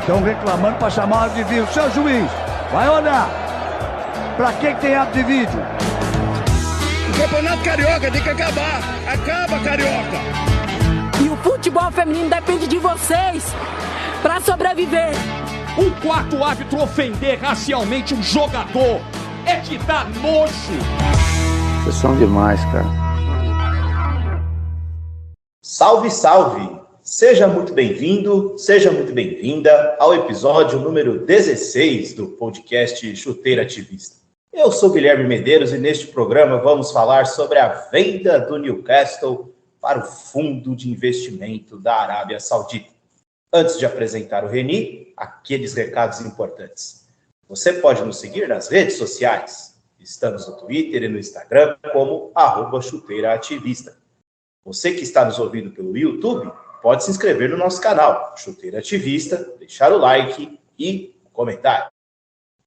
Estão reclamando para chamar o árbitro de vídeo. Seu juiz, vai olhar. Para que tem árbitro de vídeo? O Campeonato Carioca tem que acabar. Acaba, Carioca. E o futebol feminino depende de vocês para sobreviver. Um quarto árbitro ofender racialmente um jogador é de dar nojo. Vocês são demais, cara. Salve, salve! Seja muito bem-vindo, seja muito bem-vinda ao episódio número 16 do podcast Chuteira Ativista. Eu sou Guilherme Medeiros e neste programa vamos falar sobre a venda do Newcastle para o Fundo de Investimento da Arábia Saudita. Antes de apresentar o Reni, aqueles recados importantes. Você pode nos seguir nas redes sociais. Estamos no Twitter e no Instagram como @chuteiraativista. Você que está nos ouvindo pelo YouTube, pode se inscrever no nosso canal, Chuteira Ativista, deixar o like e comentário.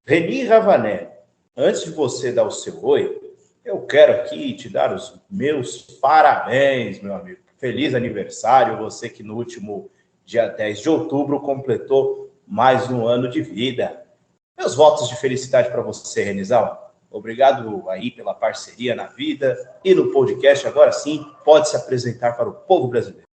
Reni Ravané, antes de você dar o seu oi, eu quero aqui te dar os meus parabéns, meu amigo. Feliz aniversário, você que no último dia 10 de outubro completou mais um ano de vida. Meus votos de felicidade para você, Renizão. Obrigado aí pela parceria na vida e no podcast. Agora sim, pode se apresentar para o povo brasileiro.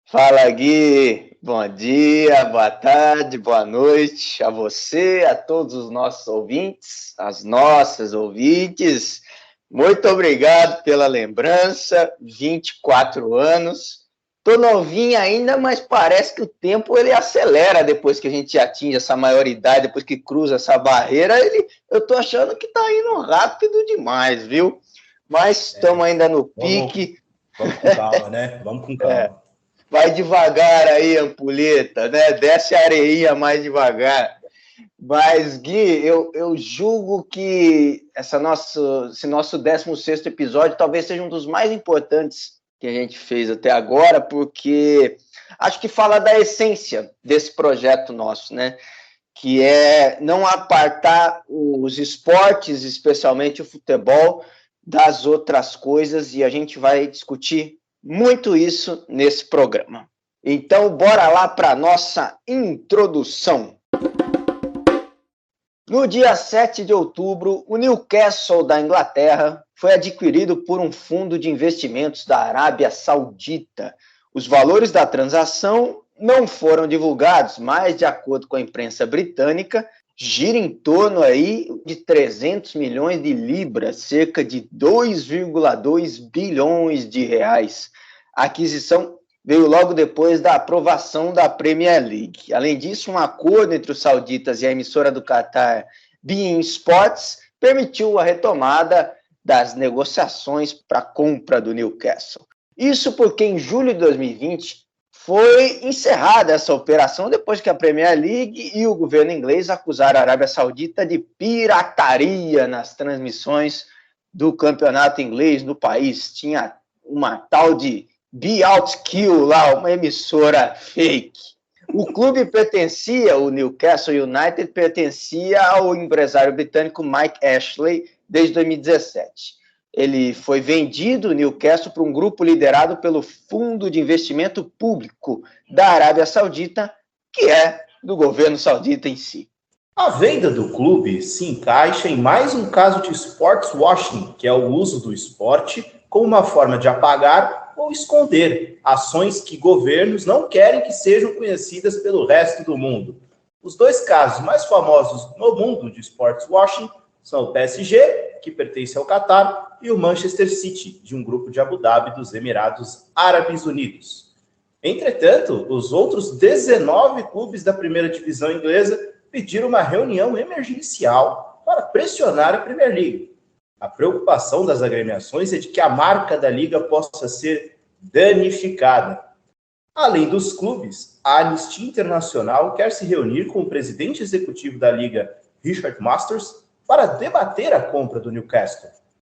Fala, Gui. Bom dia, boa tarde, boa noite a você, a todos os nossos ouvintes, as nossas ouvintes. Muito obrigado pela lembrança. 24 anos. Tô novinha ainda, mas parece que o tempo ele acelera depois que a gente atinge essa maioridade, depois que cruza essa barreira, eu tô achando que tá indo rápido demais, viu? Mas estamos ainda no pique. Vamos com calma, né? Vamos com calma. Vai devagar aí, ampulheta, né? Desce a areinha mais devagar. Mas, Gui, eu julgo que esse nosso 16º episódio talvez seja um dos mais importantes que a gente fez até agora, porque acho que fala da essência desse projeto nosso, né? Que é não apartar os esportes, especialmente o futebol, das outras coisas, e a gente vai discutir muito isso nesse programa. Então, bora lá para a nossa introdução. No dia 7 de outubro, o Newcastle da Inglaterra foi adquirido por um fundo de investimentos da Arábia Saudita. Os valores da transação não foram divulgados, mas, de acordo com a imprensa britânica, gira em torno aí de 300 milhões de libras, cerca de 2,2 bilhões de reais. A aquisição veio logo depois da aprovação da Premier League. Além disso, um acordo entre os sauditas e a emissora do Qatar, beIN Sports, permitiu a retomada das negociações para a compra do Newcastle. Isso porque em julho de 2020 foi encerrada essa operação depois que a Premier League e o governo inglês acusaram a Arábia Saudita de pirataria nas transmissões do campeonato inglês no país. Tinha uma tal de BeOutKill lá, uma emissora fake. O clube pertencia, o Newcastle United, pertencia ao empresário britânico Mike Ashley desde 2017. Ele foi vendido, o Newcastle, para um grupo liderado pelo Fundo de Investimento Público da Arábia Saudita, que é do governo saudita em si. A venda do clube se encaixa em mais um caso de sports washing, que é o uso do esporte como uma forma de apagar ou esconder ações que governos não querem que sejam conhecidas pelo resto do mundo. Os dois casos mais famosos no mundo de sports washing são o PSG, que pertence ao Qatar, e o Manchester City, de um grupo de Abu Dhabi dos Emirados Árabes Unidos. Entretanto, os outros 19 clubes da primeira divisão inglesa pediram uma reunião emergencial para pressionar a Premier League. A preocupação das agremiações é de que a marca da liga possa ser danificada. Além dos clubes, a Anistia Internacional quer se reunir com o presidente executivo da liga, Richard Masters, para debater a compra do Newcastle.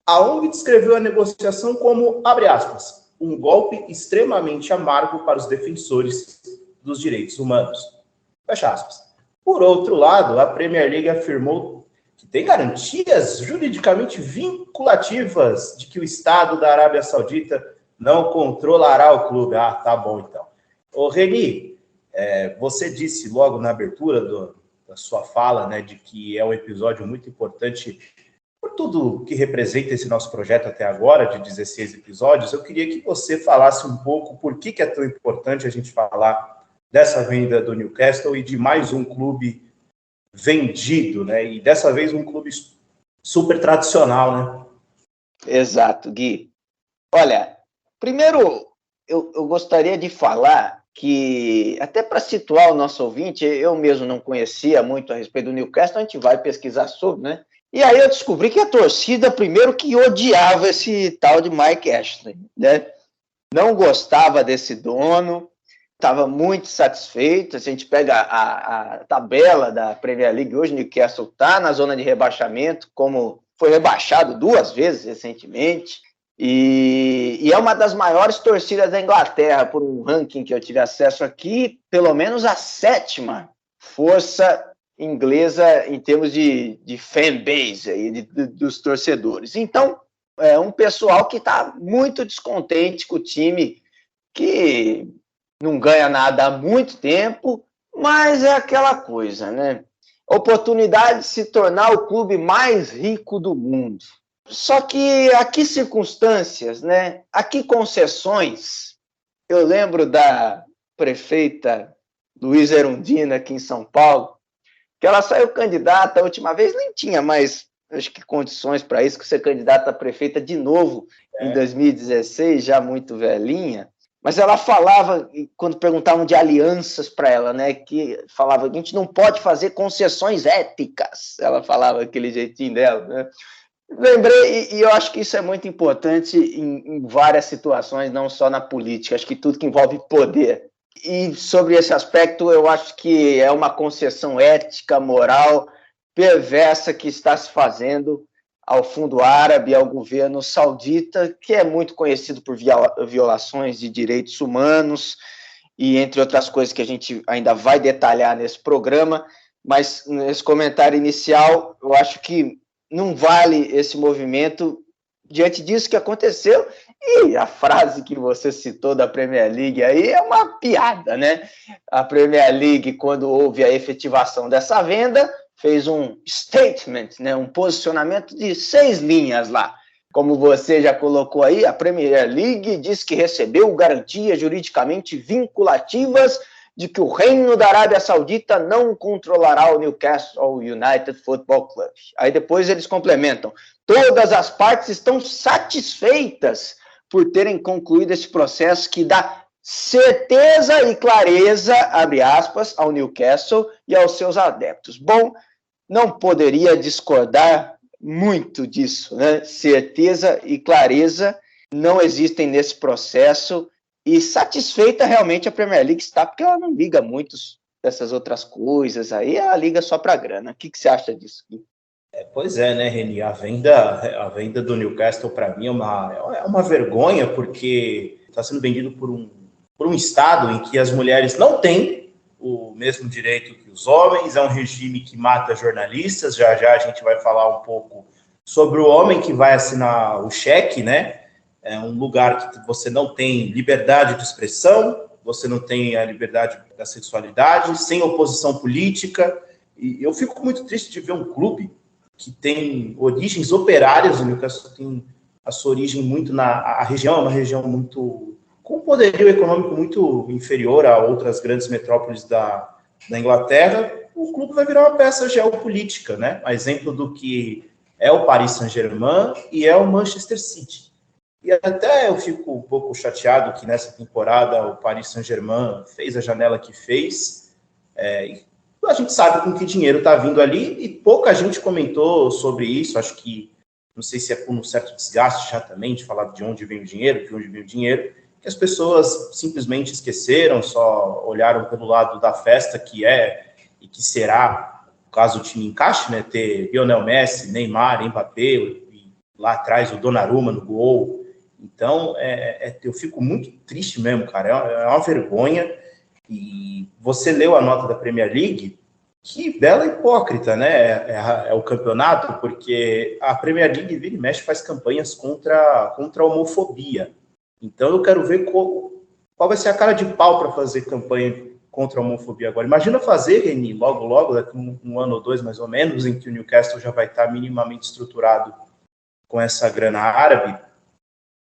A ONG descreveu a negociação como, abre aspas, um golpe extremamente amargo para os defensores dos direitos humanos. Fecha aspas. Por outro lado, a Premier League afirmou que tem garantias juridicamente vinculativas de que o Estado da Arábia Saudita não controlará o clube. Ah, tá bom então. Ô Reni, Você disse logo na abertura da sua fala, né, de que é um episódio muito importante por tudo que representa esse nosso projeto até agora, de 16 episódios. Eu queria que você falasse um pouco por que é tão importante a gente falar dessa venda do Newcastle e de mais um clube vendido, né? E dessa vez um clube super tradicional, né? Exato, Gui. Olha, primeiro eu gostaria de falar que, até para situar o nosso ouvinte, eu mesmo não conhecia muito a respeito do Newcastle, a gente vai pesquisar sobre, né? E aí eu descobri que a torcida, primeiro, que odiava esse tal de Mike Ashley, né? Não gostava desse dono, estava muito satisfeito. Se a gente pega a tabela da Premier League hoje, o Newcastle está na zona de rebaixamento, como foi rebaixado 2 vezes recentemente, e é uma das maiores torcidas da Inglaterra, por um ranking que eu tive acesso aqui, pelo menos a 7ª força inglesa em termos de fanbase aí, dos torcedores. Então, é um pessoal que está muito descontente com o time, que não ganha nada há muito tempo, mas é aquela coisa, né? Oportunidade de se tornar o clube mais rico do mundo. Só que a que circunstâncias, né? A que concessões? Eu lembro da prefeita Luísa Erundina aqui em São Paulo, que ela saiu candidata a última vez, nem tinha mais, acho que, condições para isso, que ser candidata a prefeita de novo em 2016, já muito velhinha. Mas ela falava, quando perguntavam de alianças para ela, né, que falava que a gente não pode fazer concessões éticas. Ela falava aquele jeitinho dela, né? Lembrei, e eu acho que isso é muito importante em várias situações, não só na política, acho que tudo que envolve poder. E sobre esse aspecto, eu acho que é uma concessão ética, moral, perversa que está se fazendo ao fundo árabe, ao governo saudita, que é muito conhecido por violações de direitos humanos, e entre outras coisas que a gente ainda vai detalhar nesse programa, mas nesse comentário inicial, eu acho que não vale esse movimento diante disso que aconteceu. E a frase que você citou da Premier League aí é uma piada, né? A Premier League, quando houve a efetivação dessa venda, fez um statement, né? Um posicionamento de 6 linhas lá. Como você já colocou aí, a Premier League diz que recebeu garantias juridicamente vinculativas de que o Reino da Arábia Saudita não controlará o Newcastle United Football Club. Aí depois eles complementam: todas as partes estão satisfeitas por terem concluído esse processo que dá certeza e clareza, abre aspas, ao Newcastle e aos seus adeptos. Bom, não poderia discordar muito disso, né? Certeza e clareza não existem nesse processo, e satisfeita realmente a Premier League está, porque ela não liga muito dessas outras coisas aí, ela liga só para grana. O que você acha disso, Gui? Pois é, né, Reni? A venda do Newcastle, para mim, é uma vergonha, porque está sendo vendido por um estado em que as mulheres não têm o mesmo direito que os homens, é um regime que mata jornalistas. Já a gente vai falar um pouco sobre o homem que vai assinar o cheque, né? É um lugar que você não tem liberdade de expressão, você não tem a liberdade da sexualidade, sem oposição política. E eu fico muito triste de ver um clube que tem origens operárias. O Newcastle tem a sua origem muito a região é uma região muito com um poderio econômico muito inferior a outras grandes metrópoles da Inglaterra. O clube vai virar uma peça geopolítica, né? Um exemplo do que é o Paris Saint-Germain e é o Manchester City. E até eu fico um pouco chateado que nessa temporada o Paris Saint-Germain fez a janela que fez. E a gente sabe com que dinheiro está vindo ali, e pouca gente comentou sobre isso. Acho que, não sei se é por um certo desgaste já também de falar de onde vem o dinheiro, que as pessoas simplesmente esqueceram, só olharam pelo lado da festa que é e que será, caso o time encaixe, né, ter Lionel Messi, Neymar, Mbappé, e lá atrás o Donnarumma no gol. Então, eu fico muito triste mesmo, cara, é uma vergonha. E você leu a nota da Premier League, que bela hipócrita, né? É o campeonato, porque a Premier League vira e mexe faz campanhas contra a homofobia. Então eu quero ver qual vai ser a cara de pau para fazer campanha contra a homofobia agora. Imagina fazer, Reni, logo, daqui um ano ou dois, mais ou menos, em que o Newcastle já vai estar minimamente estruturado com essa grana árabe.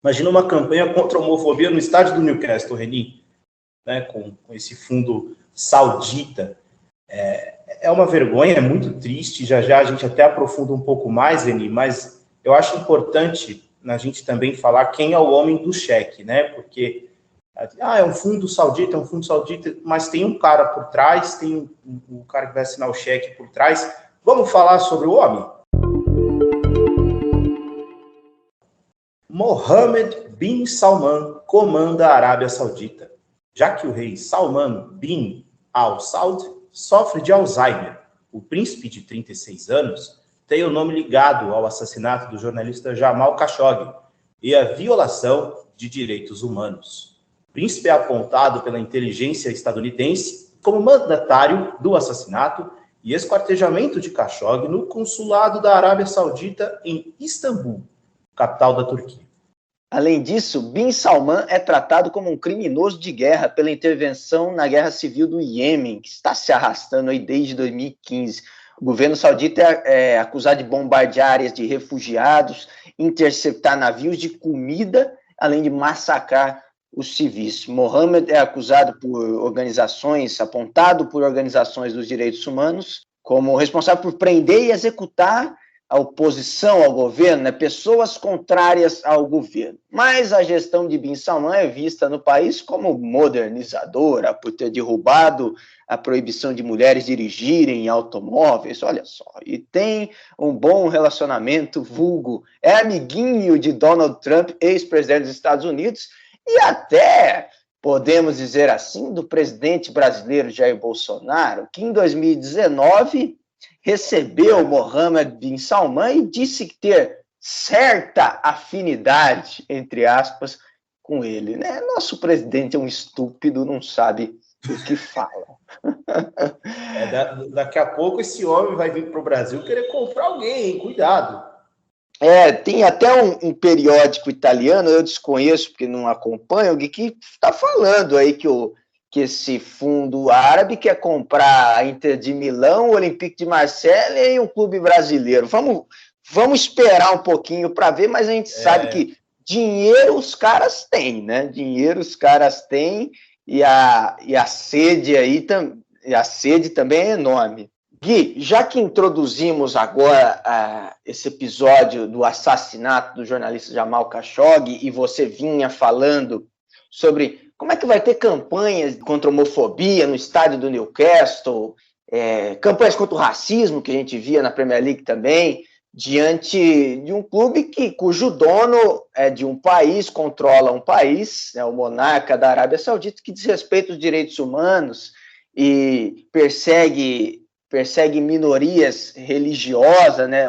Imagina uma campanha contra a homofobia no estádio do Newcastle, Reni, né, com esse fundo saudita. É uma vergonha, é muito triste, já a gente até aprofunda um pouco mais, Reni, mas eu acho importante a gente também falar quem é o homem do cheque, né, porque é um fundo saudita, mas tem um cara por trás, tem um cara que vai assinar o cheque por trás. Vamos falar sobre o homem? Mohammed bin Salman comanda a Arábia Saudita, já que o rei Salman bin Al Saud sofre de Alzheimer. O príncipe de 36 anos tem o nome ligado ao assassinato do jornalista Jamal Khashoggi e à violação de direitos humanos. O príncipe é apontado pela inteligência estadunidense como mandatário do assassinato e esquartejamento de Khashoggi no consulado da Arábia Saudita em Istambul, capital da Turquia. Além disso, Bin Salman é tratado como um criminoso de guerra pela intervenção na guerra civil do Iêmen, que está se arrastando aí desde 2015. O governo saudita é acusado de bombardear áreas de refugiados, interceptar navios de comida, além de massacrar os civis. Mohammed é acusado apontado por organizações dos direitos humanos, como responsável por prender e executar a oposição ao governo, né, pessoas contrárias ao governo. Mas a gestão de Bin Salman é vista no país como modernizadora, por ter derrubado a proibição de mulheres dirigirem automóveis, olha só, e tem um bom relacionamento vulgo, é amiguinho de Donald Trump, ex-presidente dos Estados Unidos, e até, podemos dizer assim, do presidente brasileiro Jair Bolsonaro, que em 2019 recebeu Mohammed bin Salman e disse ter certa afinidade, entre aspas, com ele, né? Nosso presidente é um estúpido, não sabe o que fala. Daqui a pouco esse homem vai vir para o Brasil querer comprar alguém, hein? Cuidado. Tem até um periódico italiano, eu desconheço porque não acompanho, que está falando aí que esse fundo árabe quer comprar a Inter de Milão, o Olympique de Marseille e um clube brasileiro. Vamos esperar um pouquinho para ver, mas a gente sabe que dinheiro os caras têm, né? Dinheiro os caras têm e a sede aí a sede também é enorme. Gui, já que introduzimos agora esse episódio do assassinato do jornalista Jamal Khashoggi e você vinha falando sobre como é que vai ter campanhas contra a homofobia no estádio do Newcastle, campanhas contra o racismo, que a gente via na Premier League também, diante de um clube cujo dono é de um país, controla um país, o monarca da Arábia Saudita, que desrespeita os direitos humanos e persegue minorias religiosas, né?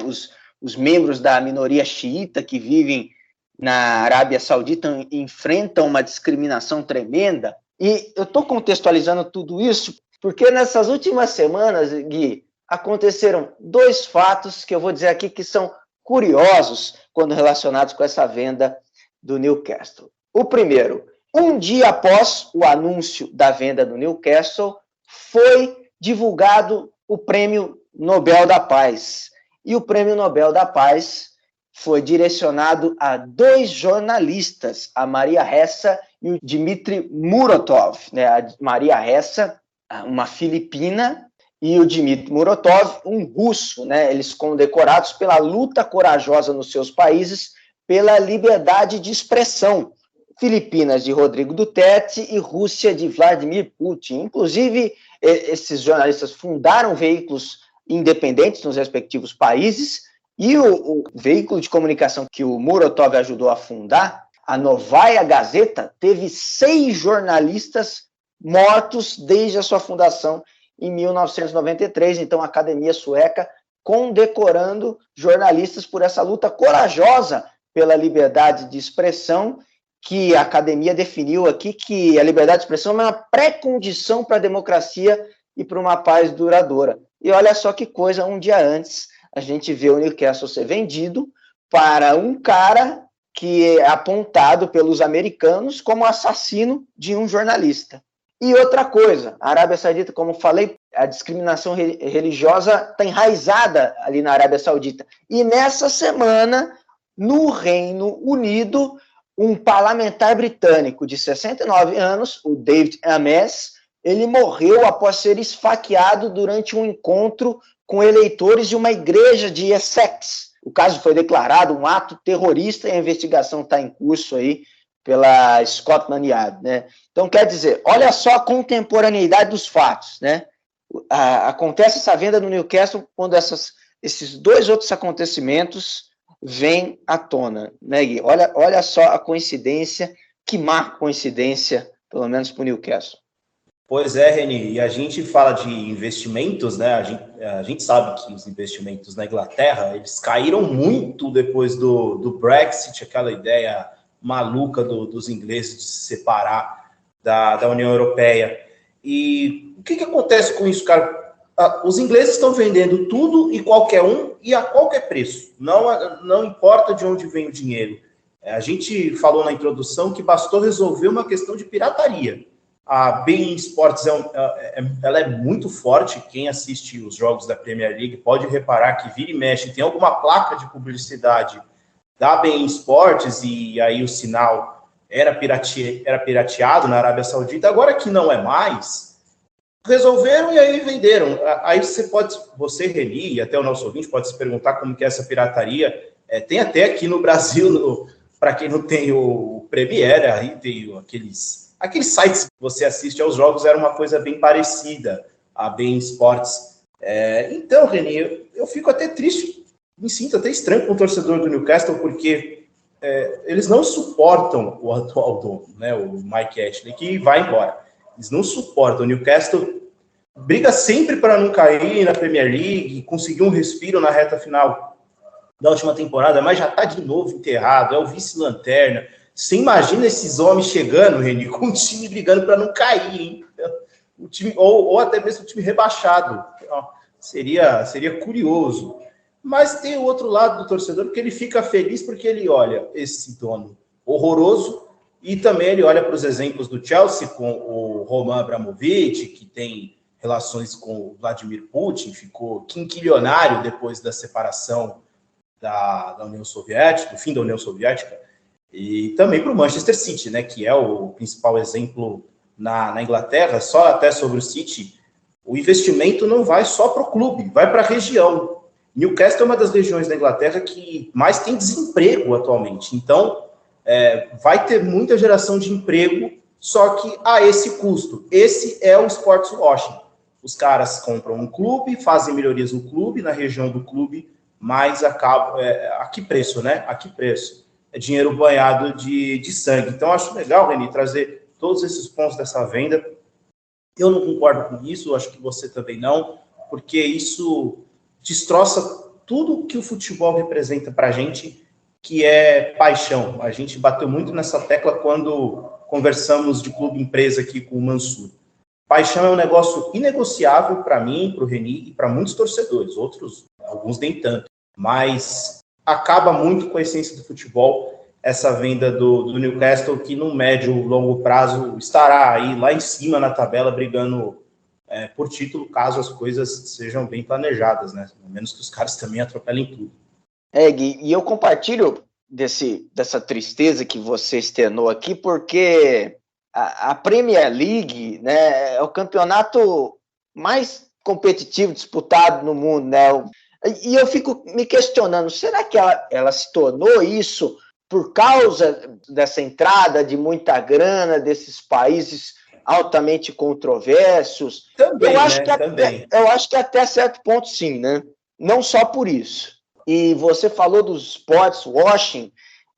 Os membros da minoria xiita que vivem na Arábia Saudita enfrentam uma discriminação tremenda. E eu estou contextualizando tudo isso porque nessas últimas semanas, Gui, aconteceram dois fatos que eu vou dizer aqui que são curiosos quando relacionados com essa venda do Newcastle. O primeiro, um dia após o anúncio da venda do Newcastle, foi divulgado o Prêmio Nobel da Paz. E o Prêmio Nobel da Paz foi direcionado a dois jornalistas, a Maria Ressa e o Dmitry Muratov. A Maria Ressa, uma filipina, e o Dmitry Muratov, um russo. Eles condecorados pela luta corajosa nos seus países pela liberdade de expressão. Filipinas de Rodrigo Duterte e Rússia de Vladimir Putin. Inclusive, esses jornalistas fundaram veículos independentes nos respectivos países e o veículo de comunicação que o Muratov ajudou a fundar, a Novaya Gazeta, teve 6 jornalistas mortos desde a sua fundação em 1993. Então, a Academia Sueca condecorando jornalistas por essa luta corajosa pela liberdade de expressão, que a academia definiu aqui que a liberdade de expressão é uma pré-condição para a democracia e para uma paz duradoura. E olha só que coisa, um dia antes, a gente vê o Newcastle ser vendido para um cara que é apontado pelos americanos como assassino de um jornalista. E outra coisa, a Arábia Saudita, como falei, a discriminação religiosa está enraizada ali na Arábia Saudita. E nessa semana, no Reino Unido, um parlamentar britânico de 69 anos, o David Ames, ele morreu após ser esfaqueado durante um encontro com eleitores de uma igreja de Essex. O caso foi declarado um ato terrorista e a investigação está em curso aí pela Scotland Yard, né? Então, quer dizer, olha só a contemporaneidade dos fatos, né? Acontece essa venda no Newcastle quando esses dois outros acontecimentos vêm à tona, né, Gui? Olha só a coincidência, que má coincidência, pelo menos para o Newcastle. Pois é, Reni, e a gente fala de investimentos, né? A gente sabe que os investimentos na Inglaterra, eles caíram muito depois do Brexit, aquela ideia maluca dos ingleses de se separar da União Europeia. E o que acontece com isso, cara? Os ingleses estão vendendo tudo e qualquer um e a qualquer preço. Não importa de onde vem o dinheiro. A gente falou na introdução que bastou resolver uma questão de pirataria. A beIN Sports ela é muito forte. Quem assiste os jogos da Premier League pode reparar que vira e mexe, tem alguma placa de publicidade da beIN Sports, e aí o sinal era pirateado na Arábia Saudita. Agora que não é mais, resolveram e aí venderam. Aí você, Reni, e até o nosso ouvinte pode se perguntar como que é essa pirataria. Tem até aqui no Brasil, para quem não tem o Premiere, aí tem aqueles sites que você assiste aos jogos, era uma coisa bem parecida, a beIN Sports. Então, Reni, eu fico até triste, me sinto até estranho com o torcedor do Newcastle, porque eles não suportam o atual dono, né, o Mike Ashley, que vai embora. Eles não suportam. O Newcastle briga sempre para não cair na Premier League, conseguir um respiro na reta final da última temporada, mas já está de novo enterrado, é o vice-lanterna. Você imagina esses homens chegando, Reni, com o time brigando para não cair, hein? O time, ou até mesmo o time rebaixado. Seria curioso. Mas tem o outro lado do torcedor, porque ele fica feliz porque ele olha esse dono horroroso e também ele olha para os exemplos do Chelsea com o Roman Abramovich, que tem relações com o Vladimir Putin, ficou quinquilionário depois da separação da União Soviética, do fim da União Soviética, e também para o Manchester City, né, que é o principal exemplo na Inglaterra. Só até sobre o City, o investimento não vai só para o clube, vai para a região. Newcastle é uma das regiões da Inglaterra que mais tem desemprego atualmente. Então, vai ter muita geração de emprego, só que a esse custo. Esse é o sports washing. Os caras compram um clube, fazem melhorias no clube, na região do clube, mas acabam... a que preço, né? A que preço? É dinheiro banhado de sangue. Então, acho legal, Reni, trazer todos esses pontos dessa venda. Eu não concordo com isso, acho que você também não, porque isso destroça tudo que o futebol representa para a gente, que é paixão. A gente bateu muito nessa tecla quando conversamos de clube-empresa aqui com o Mansur. Paixão é um negócio inegociável para mim, para o Reni e para muitos torcedores. Outros, alguns nem tanto. Mas acaba muito com a essência do futebol essa venda do Newcastle, que no médio e longo prazo estará aí lá em cima na tabela brigando por título, caso as coisas sejam bem planejadas, né? A menos que os caras também atropelem tudo. Gui, e eu compartilho dessa tristeza que você externou aqui, porque a Premier League, né, é o campeonato mais competitivo disputado no mundo, né? E eu fico me questionando, será que ela se tornou isso por causa dessa entrada de muita grana desses países altamente controversos? Também, eu acho que até certo ponto sim, né? Não só por isso. E você falou dos sports washing,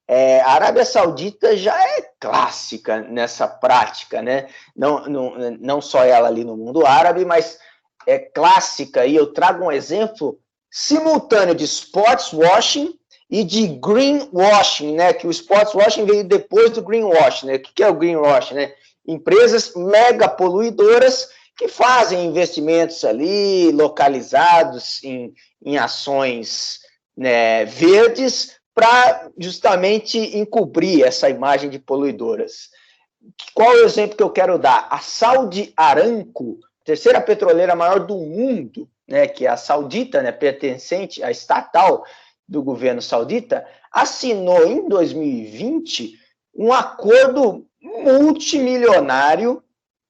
a Arábia Saudita já é clássica nessa prática, né? Não só ela ali no mundo árabe, mas é clássica. E eu trago um exemplo simultâneo de sports washing e de greenwashing, né? Que o sports washing veio depois do greenwashing, né? O que é o greenwashing, né? Empresas mega poluidoras que fazem investimentos ali localizados em ações, né, verdes, para justamente encobrir essa imagem de poluidoras. qual é o exemplo que eu quero dar? A Saudi Aramco, terceira petroleira maior do mundo, né, que é a saudita, né, pertencente à estatal do governo saudita, assinou em 2020 um acordo multimilionário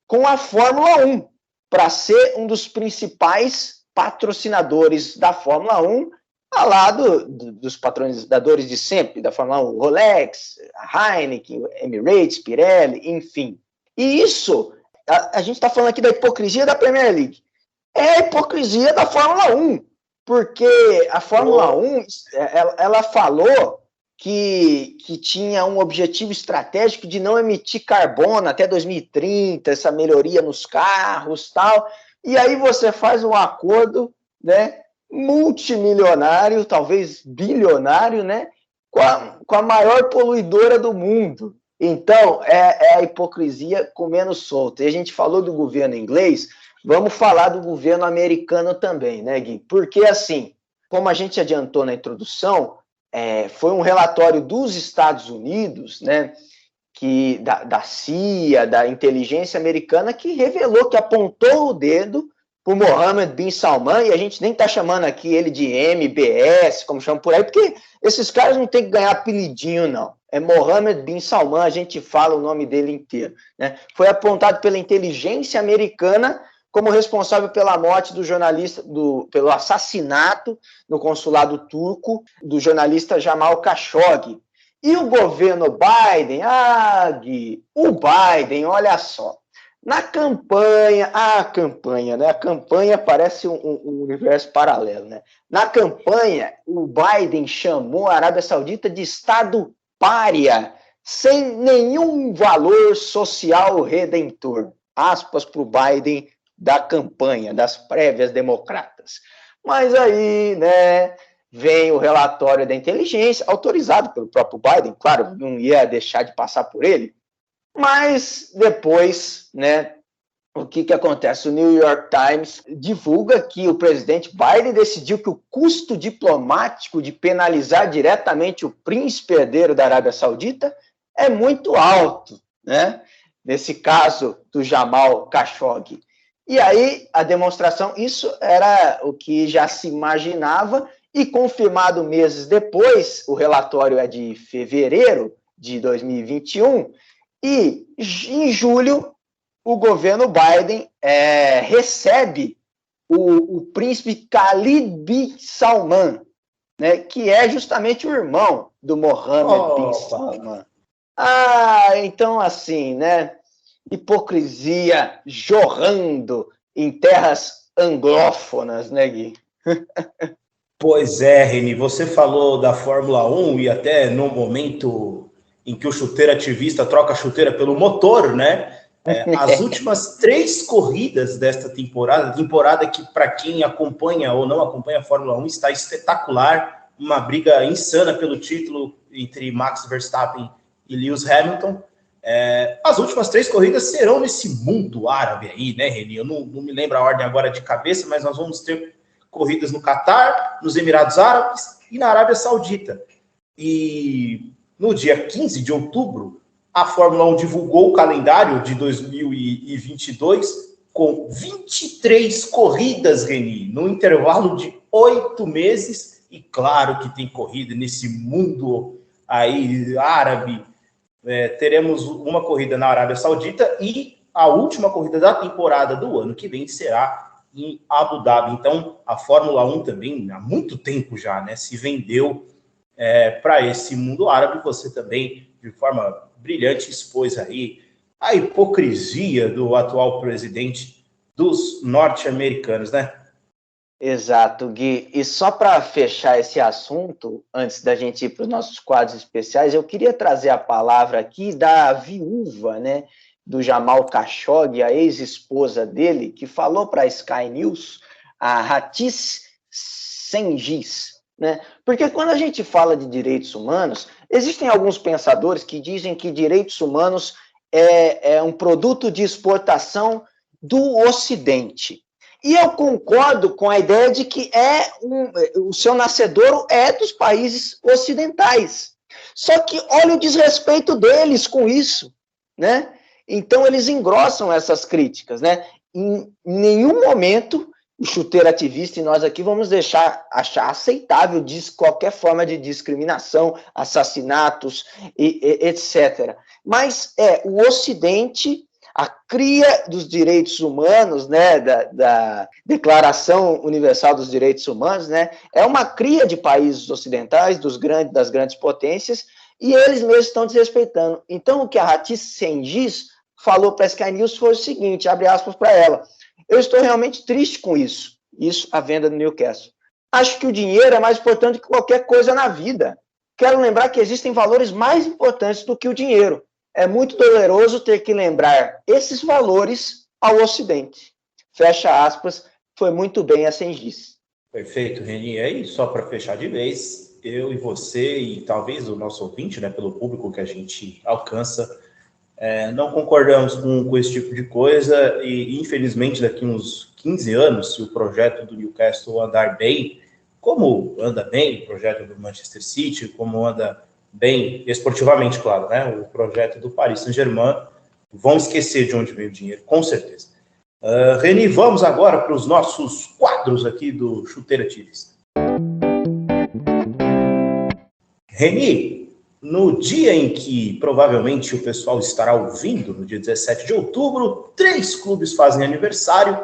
com a Fórmula 1 para ser um dos principais patrocinadores da Fórmula 1, ao lado dos patrocinadores de sempre da Fórmula 1, Rolex, Heineken, Emirates, Pirelli, enfim. E isso, a gente está falando aqui da hipocrisia da Premier League. É a hipocrisia da Fórmula 1, porque a Fórmula 1, ela falou que tinha um objetivo estratégico de não emitir carbono até 2030, essa melhoria nos carros e tal, e aí você faz um acordo, né, multimilionário, talvez bilionário, né, com a maior poluidora do mundo. Então, é a hipocrisia comendo solto. E a gente falou do governo inglês, vamos falar do governo americano também, né, Gui? Porque, assim, como a gente adiantou na introdução, foi um relatório dos Estados Unidos, né, da CIA, da inteligência americana, que revelou, que apontou o dedo para o Mohammed bin Salman, e a gente nem está chamando aqui ele de MBS, como chamam por aí, porque esses caras não tem que ganhar apelidinho, não. É Mohammed bin Salman, a gente fala o nome dele inteiro, né? Foi apontado pela inteligência americana como responsável pela morte do jornalista, pelo assassinato no consulado turco do jornalista Jamal Khashoggi. E o governo Biden, Gui, o Biden, olha só, na campanha, né? A campanha parece um universo paralelo, né? Na campanha, o Biden chamou a Arábia Saudita de Estado pária, sem nenhum valor social redentor. Aspas para o Biden da campanha, das prévias democratas. Mas aí, né, vem o relatório da inteligência, autorizado pelo próprio Biden, claro, não ia deixar de passar por ele, mas depois, né, o que acontece? O New York Times divulga que o presidente Biden decidiu que o custo diplomático de penalizar diretamente o príncipe herdeiro da Arábia Saudita é muito alto, né? Nesse caso do Jamal Khashoggi. E aí, a demonstração, isso era o que já se imaginava, e confirmado meses depois, o relatório é de fevereiro de 2021, e em julho, o governo Biden recebe o príncipe Khalid bin Salman, né, que é justamente o irmão do Mohammed bin Salman. Então assim, né, hipocrisia jorrando em terras anglófonas, né, Gui? Pois é, Reni, você falou da Fórmula 1 e até no momento em que o chuteiro ativista troca a chuteira pelo motor, né? As últimas 3 corridas desta temporada que para quem acompanha ou não acompanha a Fórmula 1 está espetacular, uma briga insana pelo título entre Max Verstappen e Lewis Hamilton. As últimas 3 corridas serão nesse mundo árabe aí, né, Reni? Eu não me lembro a ordem agora de cabeça, mas nós vamos ter corridas no Catar, nos Emirados Árabes e na Arábia Saudita. E no dia 15 de outubro, a Fórmula 1 divulgou o calendário de 2022 com 23 corridas, Reni, no intervalo de 8 meses. E claro que tem corrida nesse mundo aí árabe. Teremos uma corrida na Arábia Saudita e a última corrida da temporada do ano que vem será em Abu Dhabi. Então, a Fórmula 1 também, há muito tempo já, né, se vendeu para esse mundo árabe. Você também, de forma brilhante, expôs aí a hipocrisia do atual presidente dos norte-americanos, né? Exato, Gui. E só para fechar esse assunto, antes da gente ir para os nossos quadros especiais, eu queria trazer a palavra aqui da viúva, né, do Jamal Khashoggi, a ex-esposa dele, que falou para a Sky News, a Hatice Cengiz, né? Porque quando a gente fala de direitos humanos, existem alguns pensadores que dizem que direitos humanos é um produto de exportação do Ocidente. E eu concordo com a ideia de que o seu nascedouro é dos países ocidentais. Só que olha o desrespeito deles com isso, né? Então, eles engrossam essas críticas, né? Em nenhum momento, o chuteiro ativista e nós aqui vamos achar aceitável qualquer forma de discriminação, assassinatos, etc. Mas o Ocidente, a cria dos direitos humanos, né, da Declaração Universal dos Direitos Humanos, né, é uma cria de países ocidentais, das grandes potências, e eles mesmos estão desrespeitando. Então, o que a Ratice Cengiz falou para a Sky News foi o seguinte, abre aspas para ela: eu estou realmente triste com isso, a venda do Newcastle. Acho que o dinheiro é mais importante que qualquer coisa na vida. Quero lembrar que existem valores mais importantes do que o dinheiro. É muito doloroso ter que lembrar esses valores ao Ocidente. Fecha aspas, foi muito bem a Cengiz. Perfeito, Reni. E aí, só para fechar de vez, eu e você, e talvez o nosso ouvinte, né, pelo público que a gente alcança, não concordamos com esse tipo de coisa, e infelizmente daqui uns 15 anos, se o projeto do Newcastle andar bem, como anda bem o projeto do Manchester City, como anda bem esportivamente, claro, né, o projeto do Paris Saint-Germain, vão esquecer de onde veio o dinheiro, com certeza. Reni, vamos agora para os nossos quadros aqui do Chuteira Ativista. Reni, no dia em que provavelmente o pessoal estará ouvindo, no dia 17 de outubro, 3 clubes fazem aniversário.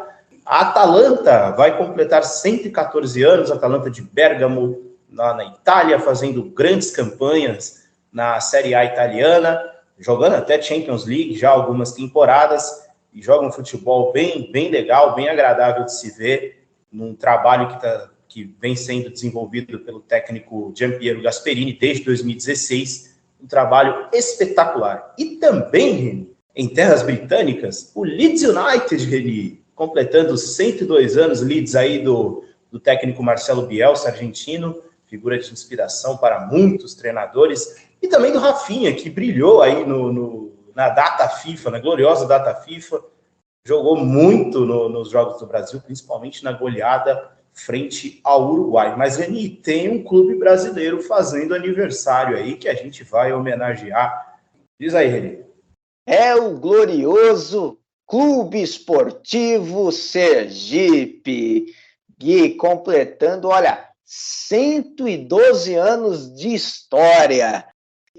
A Atalanta vai completar 114 anos, a Atalanta de Bérgamo, lá na Itália, fazendo grandes campanhas na Série A italiana, jogando até Champions League já algumas temporadas, e joga um futebol bem legal, bem agradável de se ver, num trabalho que vem sendo desenvolvido pelo técnico Gianpiero Gasperini desde 2016, um trabalho espetacular. E também, Reni, em terras britânicas, o Leeds United, Reni, completando 102 anos, Leeds aí do técnico Marcelo Bielsa, argentino, figura de inspiração para muitos treinadores, e também do Rafinha, que brilhou aí na data FIFA, na gloriosa data FIFA, jogou muito nos Jogos do Brasil, principalmente na goleada frente ao Uruguai. Mas, Reni, tem um clube brasileiro fazendo aniversário aí que a gente vai homenagear. Diz aí, Reni. É o glorioso Clube Esportivo Sergipe, Gui, completando, olha, 112 anos de história.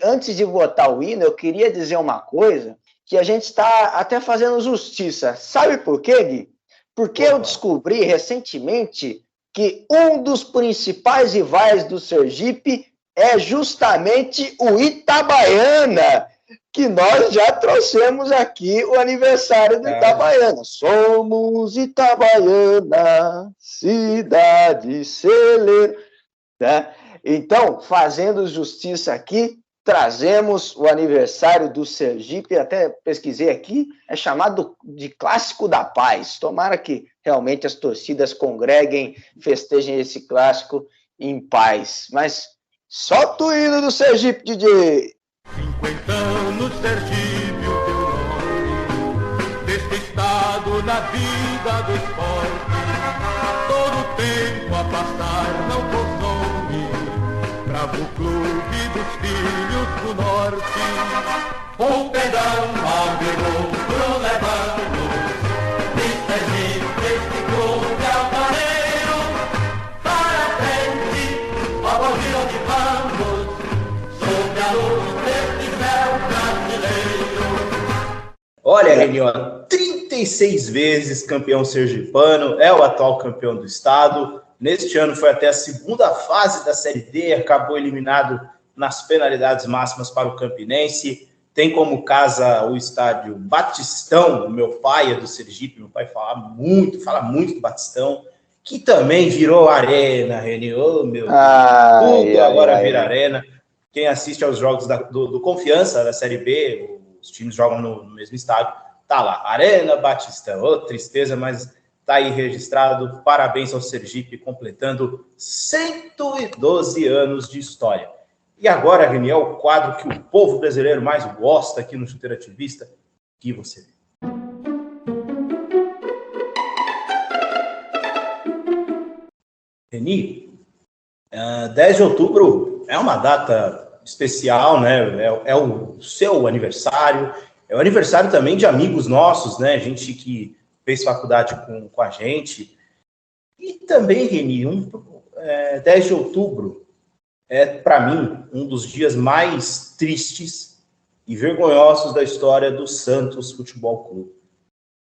Antes de botar o hino, eu queria dizer uma coisa que a gente está até fazendo justiça. Sabe por quê, Gui? Porque eu descobri recentemente que um dos principais rivais do Sergipe é justamente o Itabaiana, que nós já trouxemos aqui o aniversário do Itabaiana. Somos Itabaiana, cidade celeiro. Né? Então, fazendo justiça aqui, trazemos o aniversário do Sergipe, até pesquisei aqui, é chamado de Clássico da Paz. Tomara que realmente as torcidas congreguem, festejem esse clássico em paz. Mas solta o hino do Sergipe, DJ! 50 anos, Sergipe, o teu nome, deste estado na vida do esporte, todo o tempo a passar não consome, bravo clube dos filhos do norte, o pedrão abriu pro levando, de Sergipe este clube altaneiro, para a frente, a bom onde vamos, sob a luz. Olha, Reni, 36 vezes campeão sergipano, é o atual campeão do estado. Neste ano foi até a segunda fase da Série D, acabou eliminado nas penalidades máximas para o Campinense. Tem como casa o estádio Batistão, o meu pai é do Sergipe, meu pai fala muito do Batistão, que também virou arena, Reni, oh, meu Deus, tudo agora vira arena. Quem assiste aos jogos do Confiança, da Série B, os times jogam no mesmo estádio, tá lá, Arena Batistão, oh, tristeza, mas tá aí registrado, parabéns ao Sergipe, completando 112 anos de história. E agora, Reni, é o quadro que o povo brasileiro mais gosta aqui no Chuteiro Ativista, que você vê. Reni, 10 de outubro é uma data especial, né? É o seu aniversário, É o aniversário também de amigos nossos, né? Gente que fez faculdade com a gente. E também, Reni, 10 de outubro é, para mim, um dos dias mais tristes e vergonhosos da história do Santos Futebol Clube.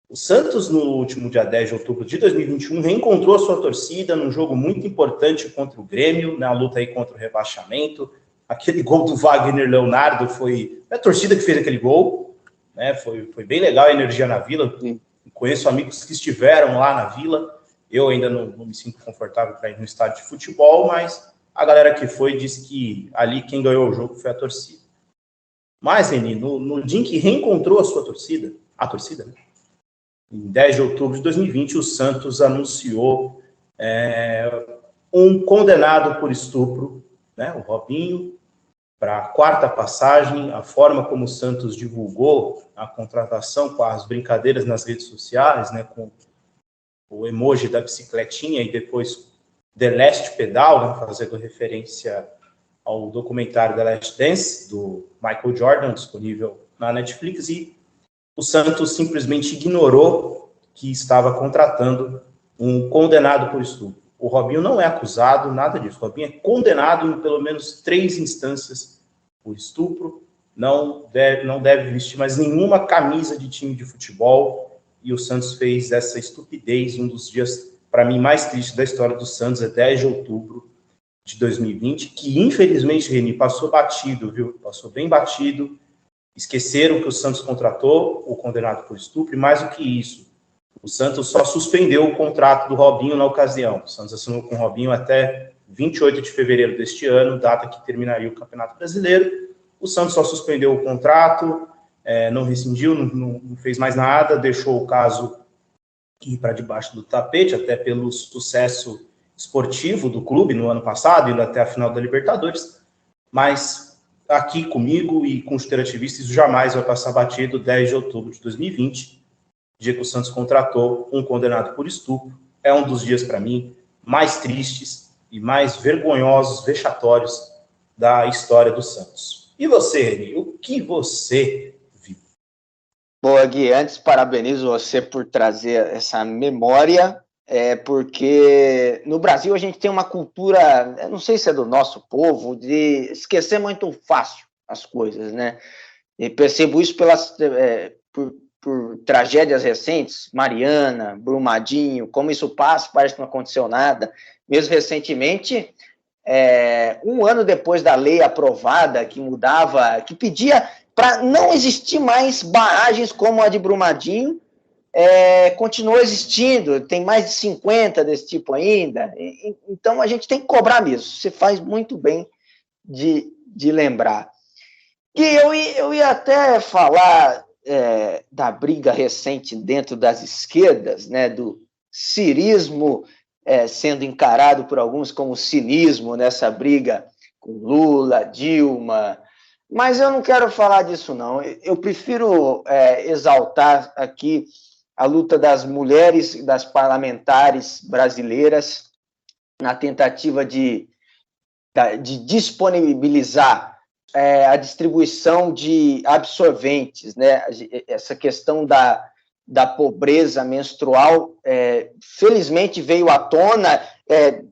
O Santos, no último dia 10 de outubro de 2021, reencontrou a sua torcida num jogo muito importante contra o Grêmio, na luta aí contra o rebaixamento. Aquele gol do Wagner Leonardo foi a torcida que fez aquele gol, né? Foi bem legal a energia na Vila. Conheço amigos que estiveram lá na Vila. Eu ainda não me sinto confortável para ir no estádio de futebol, mas a galera que foi disse que ali quem ganhou o jogo foi a torcida. Mas, Reni, no dia em que reencontrou a sua torcida, né? Em 10 de outubro de 2020, o Santos anunciou um condenado por estupro, né, o Robinho, para a 4ª passagem. A forma como o Santos divulgou a contratação, com as brincadeiras nas redes sociais, né, com o emoji da bicicletinha e depois The Last Pedal, né, fazendo referência ao documentário The Last Dance, do Michael Jordan, disponível na Netflix, e o Santos simplesmente ignorou que estava contratando um condenado por estupro. O Robinho não é acusado, nada disso. O Robinho é condenado em pelo menos 3 instâncias por estupro, não deve vestir mais nenhuma camisa de time de futebol, e o Santos fez essa estupidez. Um dos dias, para mim, mais tristes da história do Santos é 10 de outubro de 2020, que infelizmente, Reni, passou batido, viu? Passou bem batido. Esqueceram que o Santos contratou o condenado por estupro, e mais do que isso, o Santos só suspendeu o contrato do Robinho na ocasião. O Santos assinou com o Robinho até 28 de fevereiro deste ano, data que terminaria o Campeonato Brasileiro. O Santos só suspendeu o contrato, não rescindiu, não fez mais nada, deixou o caso ir para debaixo do tapete, até pelo sucesso esportivo do clube no ano passado, indo até a final da Libertadores. Mas aqui comigo e com os interativistas, isso jamais vai passar batido. 10 de outubro de 2020, dia que o Santos contratou um condenado por estupro, é um dos dias, para mim, mais tristes e mais vergonhosos, vexatórios da história do Santos. E você, Reni, o que você viu? Boa, Gui, antes parabenizo você por trazer essa memória, porque no Brasil a gente tem uma cultura, eu não sei se é do nosso povo, de esquecer muito fácil as coisas, né? E percebo isso por tragédias recentes, Mariana, Brumadinho, como isso passa, parece que não aconteceu nada. Mesmo recentemente, um ano depois da lei aprovada, que mudava, que pedia para não existir mais barragens como a de Brumadinho, continua existindo, tem mais de 50 desse tipo ainda. Então a gente tem que cobrar mesmo. Você faz muito bem de lembrar. E eu ia até falar da briga recente dentro das esquerdas, né, do cirismo sendo encarado por alguns como cinismo nessa briga com Lula, Dilma, mas eu não quero falar disso, não. Eu prefiro exaltar aqui a luta das mulheres, das parlamentares brasileiras, na tentativa de disponibilizar a distribuição de absorventes, né? Essa questão da pobreza menstrual, felizmente veio à tona,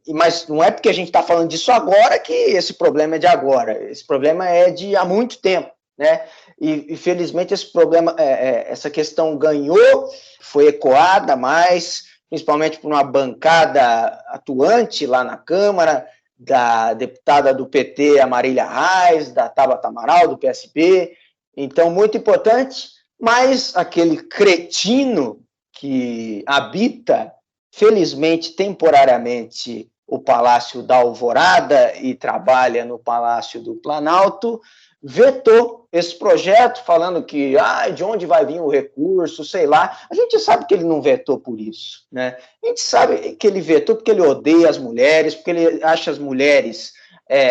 mas não é porque a gente está falando disso agora que esse problema é de agora. Esse problema é de há muito tempo, né? E felizmente esse problema, essa questão ganhou, foi ecoada mais, principalmente por uma bancada atuante lá na Câmara, da deputada do PT, a Marília Reis, da Tabata Amaral, do PSB. Então, muito importante, mas aquele cretino que habita, felizmente, temporariamente, o Palácio da Alvorada e trabalha no Palácio do Planalto, vetou esse projeto, falando que de onde vai vir o recurso, sei lá. A gente sabe que ele não vetou por isso, né? A gente sabe que ele vetou porque ele odeia as mulheres, porque ele acha as mulheres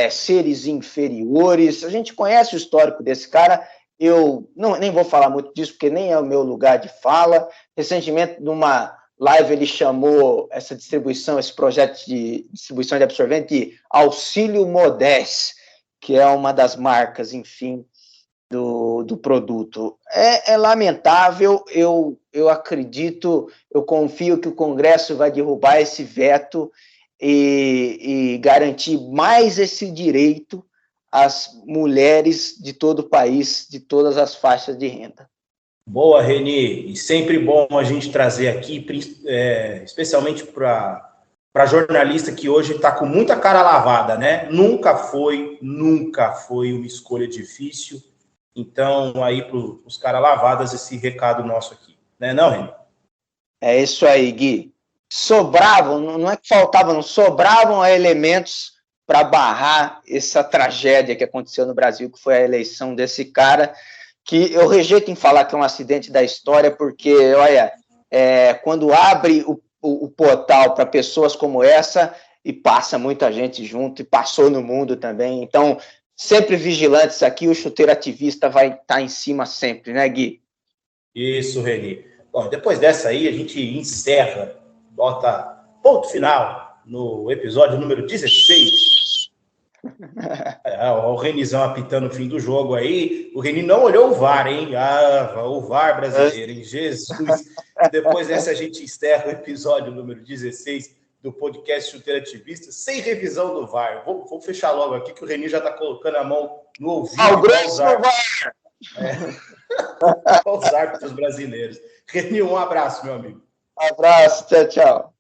seres inferiores. A gente conhece o histórico desse cara. Eu nem vou falar muito disso, porque nem é o meu lugar de fala. Recentemente, numa live, ele chamou essa distribuição, esse projeto de distribuição de absorvente de Auxílio Modeste, que é uma das marcas, enfim, do produto. É lamentável, eu acredito, eu confio que o Congresso vai derrubar esse veto e garantir mais esse direito às mulheres de todo o país, de todas as faixas de renda. Boa, Reni, e sempre bom a gente trazer aqui, especialmente para jornalista que hoje está com muita cara lavada, né? Nunca foi uma escolha difícil. Então, aí para os caras lavadas, esse recado nosso aqui, né, não, Reni? É isso aí, Gui. Sobravam, não é que faltavam, não sobravam elementos para barrar essa tragédia que aconteceu no Brasil, que foi a eleição desse cara, que eu rejeito em falar que é um acidente da história, porque, olha, quando abre o portal para pessoas como essa, e passa muita gente junto, e passou no mundo também, então, sempre vigilantes aqui, o chuteiro ativista vai estar em cima sempre, né, Gui? Isso, Reni. Bom, depois dessa aí, a gente encerra, bota ponto final no episódio número 16. O Renizão apitando o fim do jogo aí. O Reni não olhou o VAR, hein? O VAR brasileiro, hein? Jesus. Depois dessa, a gente encerra o episódio número 16 do podcast Chuteiro Ativista, sem revisão do VAR. Vou fechar logo aqui, que o Reni já está colocando a mão no ouvido. O grosso do VAR! Aos árbitros brasileiros. Reni, um abraço, meu amigo. Abraço, tchau, tchau.